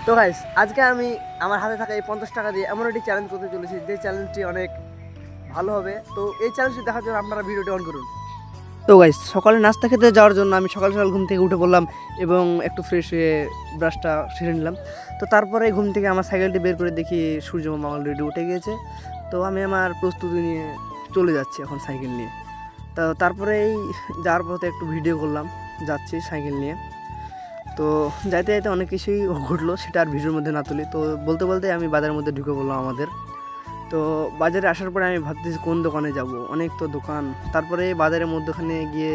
তো গাইস আজকে আমি আমার হাতে থাকা এই 50 টাকা দিয়ে এমন একটি চ্যালেঞ্জ করতে চলেছি যে চ্যালেঞ্জটি অনেক ভালো হবে। তো এই চ্যালেঞ্জটি দেখার জন্য আপনারা ভিডিওটি অন করুন। তো গাইস সকালে নাস্তা খেতে যাওয়ার জন্য আমি সকাল সকাল ঘুম থেকে উঠে পড়লাম এবং একটু ফ্রেশ হয়ে ব্রাশটা সেরে নিলাম। তো তারপরে ঘুম থেকে আমার সাইকেলটি বের করে দেখি সূর্যমামা অলরেডি উঠে গিয়েছে। তো আমি আমার প্রস্তুতি নিয়ে চলে যাচ্ছি এখন সাইকেল নিয়ে। তো তারপরেই যাওয়ার পথে একটু ভিডিও করলাম যাচ্ছি সাইকেল নিয়ে। তো যাইতে যাইতে অনেক কিছুই ঘটলো, সেটা আর ভিডিওর মধ্যে না তুলি। তো বলতে বলতে আমি বাজারের মধ্যে ঢুকে পড়লাম আমাদের। তো বাজারে আসার পরে আমি ভাবতেছি কোন দোকানে যাব, অনেক তো দোকান। তারপরে বাজারের মধ্যখানে গিয়ে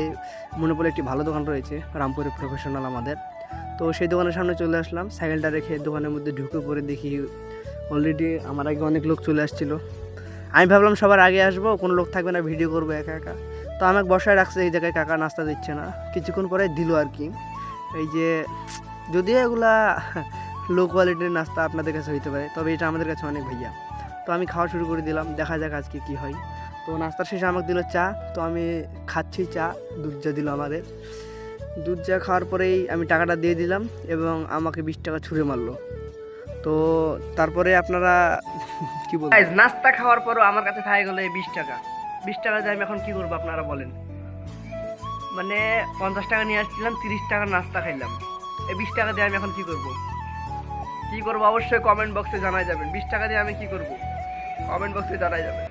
মনে পড়ে একটি ভালো দোকান রয়েছে রামপুরে প্রফেশনাল আমাদের। তো সেই দোকানের সামনে চলে আসলাম, সাইকেলটা রেখে দোকানের মধ্যে ঢুকে পড়ে দেখি অলরেডি আমার আগে অনেক লোক চলে আসছিলো। আমি ভাবলাম সবার আগে আসবো, কোনো লোক থাকবে না, ভিডিও করবো একা একা। তো আমাকে বসায় রাখছে এই জায়গায়, কাকা নাস্তা দিচ্ছে না, কিছুক্ষণ পরে দিল আর কি। এই যে যদিও এগুলা লো কোয়ালিটির নাস্তা আপনাদের কাছে হইতে পারে, তবে এটা আমাদের কাছে অনেক ভাইয়া। তো আমি খাওয়া শুরু করে দিলাম, দেখা যাক আজকে কি হয়। তো নাস্তার শেষে আমাকে দিল চা, তো আমি খাচ্ছি চা। দুধ চা দিল আমাদের। দুধ চা খাওয়ার পরেই আমি টাকাটা দিয়ে দিলাম এবং আমাকে 20 টাকা ছুঁড়ে মারলো। তো তারপরে আপনারা কি বলবেন? নাস্তা খাওয়ার পরও আমার কাছে থাকে গেলো এই 20 টাকা। 20 টাকা দিয়ে আমি এখন কি করবো আপনারা বলেন? মানে 50 টাকা নিয়ে আসছিলাম, 30 টাকা নাস্তা খাইলাম। এই 20 টাকা দিয়ে আমি এখন কি করব? কি করবো অবশ্যই কমেন্ট বক্সে জানাই যাবেন। 20 টাকা দিয়ে আমি কি করব কমেন্ট বক্সে জানাই যাবেন।